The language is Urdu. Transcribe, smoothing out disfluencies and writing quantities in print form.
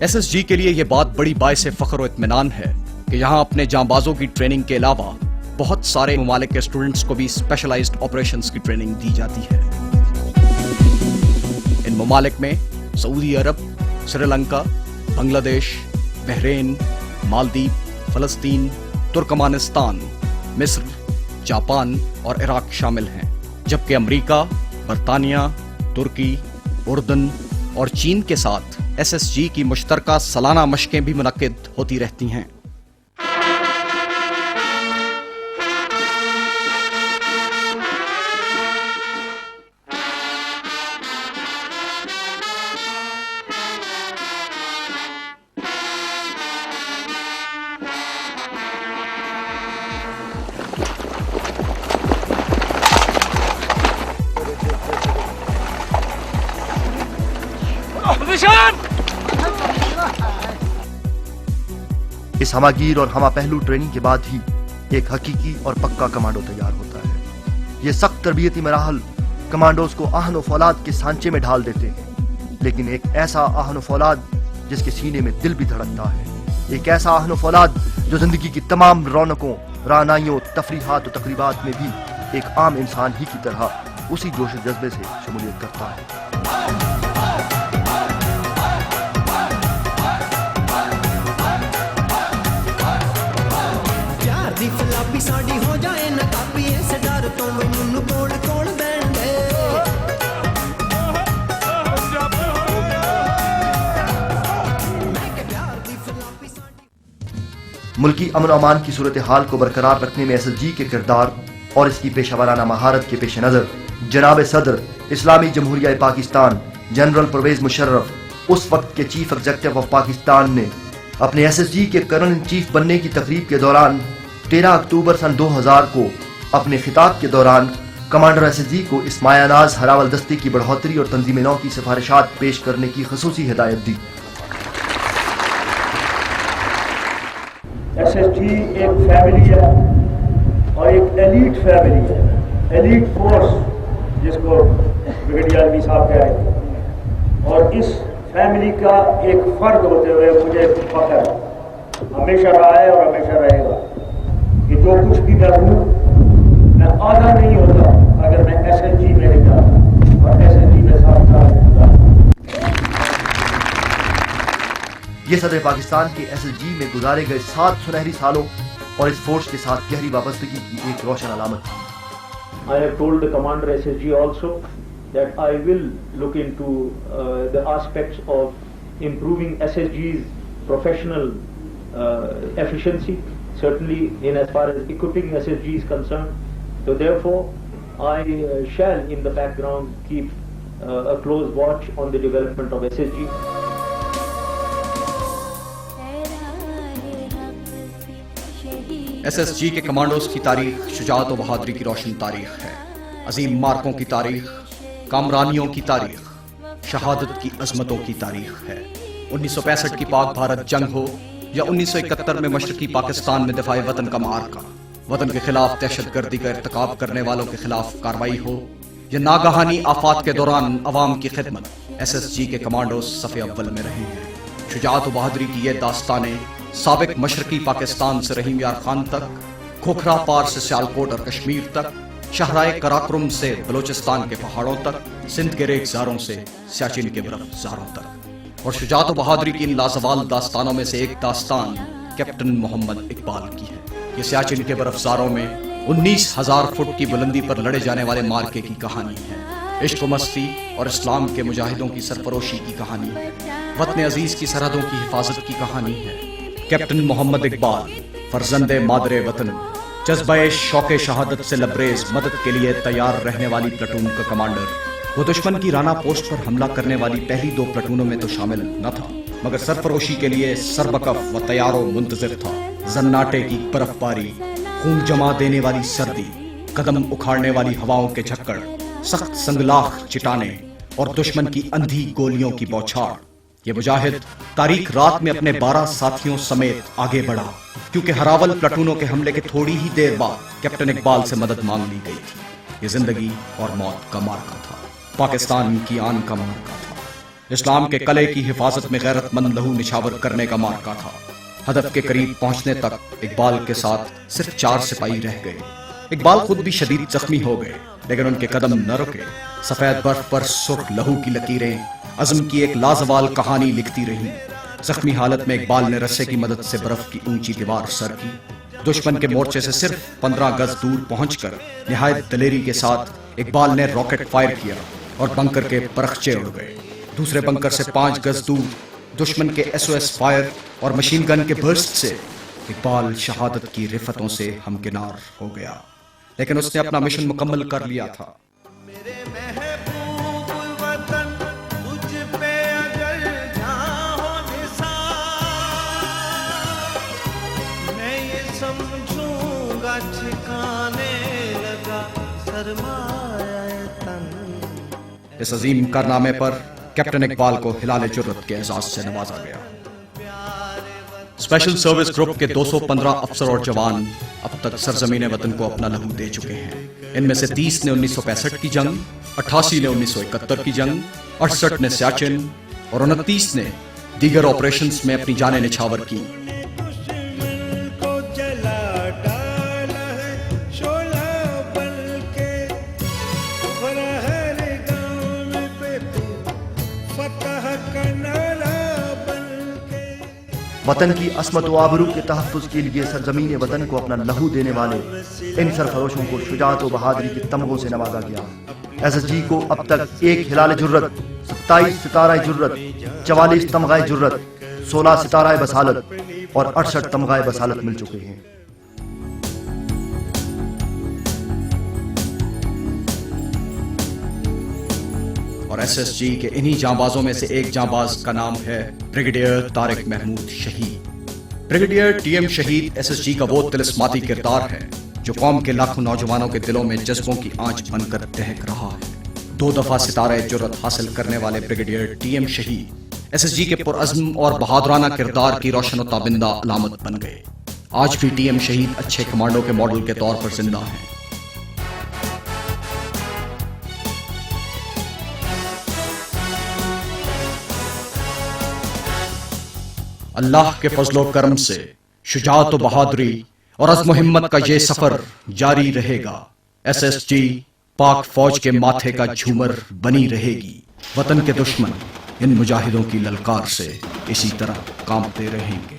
SSG کے لیے یہ بات بڑی باعث فخر و اطمینان ہے کہ یہاں اپنے جانبازوں کی ٹریننگ کے علاوہ بہت سارے ممالک کے اسٹوڈنٹس کو بھی اسپیشلائزڈ آپریشنز کی ٹریننگ دی جاتی ہے۔ ان ممالک میں سعودی عرب، سری لنکا، بنگلہ دیش، بحرین، مالدیپ، فلسطین، ترکمانستان، مصر، جاپان اور عراق شامل ہیں، جبکہ امریکہ، برطانیہ، ترکی، اردن اور چین کے ساتھ SSG کی مشترکہ سالانہ مشقیں بھی منعقد ہوتی رہتی ہیں۔ اس ہماگیر اور ہمہ پہلو ٹریننگ کے بعد ہی ایک حقیقی اور پکا کمانڈو تیار ہوتا ہے۔ یہ سخت تربیتی مراحل کمانڈوز کو آہن و فولاد کے سانچے میں ڈھال دیتے ہیں، لیکن ایک ایسا آہن و فولاد جس کے سینے میں دل بھی دھڑکتا ہے، ایک ایسا آہن و فولاد جو زندگی کی تمام رونقوں، رعنائیوں، تفریحات و تقریبات میں بھی ایک عام انسان ہی کی طرح اسی جوش و جذبے سے شمولیت کرتا ہے۔ ملکی امن و امان کی صورتحال کو برقرار رکھنے میں SSG کے کردار اور اس کی پیشہ ورانہ مہارت کے پیش نظر جناب صدر اسلامی جمہوریہ پاکستان جنرل پرویز مشرف اس وقت کے چیف ایگزیکٹو آف پاکستان نے اپنے SSG کے کرنل ان چیف بننے کی تقریب کے دوران 13 اکتوبر سن 2000 کو اپنے خطاب کے دوران کمانڈر SSG کو اس مایہ ناز ہراول دستے کی بڑھوتری اور تنظیم نو کی سفارشات پیش کرنے کی خصوصی ہدایت دی۔ SSG ایک فیملی ہے اور ایک ایلیٹ فیملی ہے، ایلیٹ فورس جس کو بریگیڈیئر عالمی صاحب کہہ رہے ہیں، اور اس فیملی کا ایک فرد ہوتے ہوئے مجھے فخر ہمیشہ رہا ہے اور ہمیشہ رہے گا کہ جو کچھ بھی میں ہوں میں آدھا نہیں ہوتا اگر میں SSG میں نہیں جاتا اور SSG میں ساتھ رہتا۔ یہ صدر پاکستان کے SSG میں گزارے گئے 7 سنہری سالوں اور اس فورس کے ساتھ گہری وابستگی کی ایک روشن علامت تھی۔ I have told the commander SSG also that I will look into the aspects of improving SSG's professional efficiency, certainly in as far as equipping SSG is concerned. So therefore, I shall in the background keep a close watch on the development of SSG. SSG کے کمانڈوز کی تاریخ شجاعت و بہادری کی روشن تاریخ ہے، عظیم مارکوں کی تاریخ، کامرانیوں کی تاریخ، شہادت کی عظمتوں کی تاریخ ہے۔ 1965 کی پاک بھارت جنگ ہو یا 1971 میں مشرقی پاکستان میں دفاع وطن کا معرکہ، وطن کے خلاف دہشت گردی کا ارتکاب کرنے والوں کے خلاف کارروائی ہو یا ناگہانی آفات کے دوران عوام کی خدمت، SSG کے کمانڈوز صف اول میں رہے ہیں۔ شجاعت و بہادری کی یہ داستانیں سابق مشرقی پاکستان سے رحیم یار خان تک، کھوکھرا پار سے سیالکوٹ اور کشمیر تک، شہرائے کراکرم سے بلوچستان کے پہاڑوں تک، سندھ کے ریگزاروں سے سیاچن کے برف زاروں تک۔ اور شجاعت و بہادری کی ان لازوال داستانوں میں سے ایک داستان کیپٹن محمد اقبال کی ہے۔ یہ سیاچن کے برف زاروں میں 19,000 فٹ کی بلندی پر لڑے جانے والے مارکے کی کہانی ہے، عشق و مستی اور اسلام کے مجاہدوں کی سرفروشی کی کہانی ہے، وطن عزیز کی سرحدوں کی حفاظت کی کہانی ہے۔ کیپٹن محمد اقبال فرزند مادر وطن، جذبہ شوق شہادت سے لبریز، مدد کے لیے تیار رہنے والی پلٹون کا کمانڈر، وہ دشمن کی رانا پوسٹ پر حملہ کرنے والی پہلی 2 پلٹونوں میں تو شامل نہ تھا، مگر سرفروشی کے لیے سربکف و تیار و منتظر تھا۔ زناٹے کی برف باری، خون جما دینے والی سردی، قدم اکھاڑنے والی ہواؤں کے جھکڑ، سخت سنگلاخ چٹانیں اور دشمن کی اندھی گولیوں کی بوچھاڑ، یہ مجاہد تاریخ رات میں اپنے 12 ساتھیوں سمیت آگے بڑھا، کیونکہ ہراول پلٹونوں کے حملے کے تھوڑی ہی دیر بعد کیپٹن اقبال سے مدد مانگ لی گئی تھی۔ یہ زندگی اور موت کا معرکہ تھا، پاکستان کی آن کا معرکہ تھا۔ اسلام کے قلعے کی حفاظت میں غیرت مند لہو نچھاور کرنے کا معرکہ تھا۔ ہدف کے قریب پہنچنے تک اقبال کے ساتھ صرف 4 سپاہی رہ گئے۔ اقبال خود بھی شدید زخمی ہو گئے، لیکن ان کے قدم نہ رکے۔ سفید برف پر سرخ لہو کی لکیریں عزم کی ایک لازوال کہانی لکھتی رہیں۔ زخمی حالت میں اقبال نے رسے کی مدد سے برف کی اونچی دیوار سر کی۔ دشمن کے مورچے سے صرف 15 گز دور پہنچ کر نہایت دلیری کے ساتھ اقبال نے راکٹ فائر کیا اور بنکر کے پرخچے اڑ گئے۔ دوسرے بنکر سے 5 گز دور دشمن کے SOS فائر اور مشین گن کے برسٹ سے اقبال شہادت کی رفتوں سے ہمکنار ہو گیا، لیکن اس نے اپنا مشن مکمل کر لیا تھا۔ میرے محبوب وطن تجھ پہ اگر جہاں ہو نثار، میں یہ سمجھوں گا ٹھکانے لگا سرمایہ تن۔ اس عظیم کارنامے پر کیپٹن اقبال کو ہلال جرت کے اعزاز سے نوازا گیا۔ اسپیشل سروس گروپ کے 215 افسر اور جوان اب تک سرزمین وطن کو اپنا لہو دے چکے ہیں۔ ان میں سے 30 نے 1965 کی جنگ، 88 نے 1971 کی جنگ، 68 نے سیاچن اور 29 نے دیگر آپریشنز میں اپنی جانیں نچھاور کی۔ دشمن کو جلا ڈالا ہے شعلہ بن کے، ہر گام پہ تو فتح کا نعرہ بن کے۔ وطن کی عصمت و آبرو کے تحفظ کے لیے سرزمین وطن کو اپنا لہو دینے والے ان سرفروشوں کو شجاعت و بہادری کے تمغوں سے نوازا گیا۔ SSG کو اب تک 1 ہلال جرت، 27 ستارہ جرت، 44 تمغہ جرت، 16 ستارہ بصالت اور 68 تمغہ بصالت مل چکے ہیں۔ اور SSG کے انہی جانبازوں میں سے ایک جانباز کا نام ہے بریگیڈیئر طارق محمود شہید۔ بریگیڈیئر TM شہید SSG کا وہ طلسماتی کردار ہے جو قوم کے لاکھوں نوجوانوں کے دلوں میں جذبوں کی آنچ بن کر دہک رہا ہے۔ 2 دفعہ ستارہ جرت حاصل کرنے والے بریگیڈیئر TM شہید SSG کے پرعزم اور بہادرانہ کردار کی روشن و تابندہ علامت بن گئے۔ آج بھی TM شہید اچھے کمانڈو کے ماڈل کے طور پر زندہ ہیں۔ اللہ کے فضل و کرم سے شجاعت و بہادری اور عزم و ہمت کا یہ سفر جاری رہے گا۔ SSG پاک فوج کے ماتھے کا جھومر بنی رہے گی۔ وطن کے دشمن ان مجاہدوں کی للکار سے اسی طرح کانپتے رہیں گے۔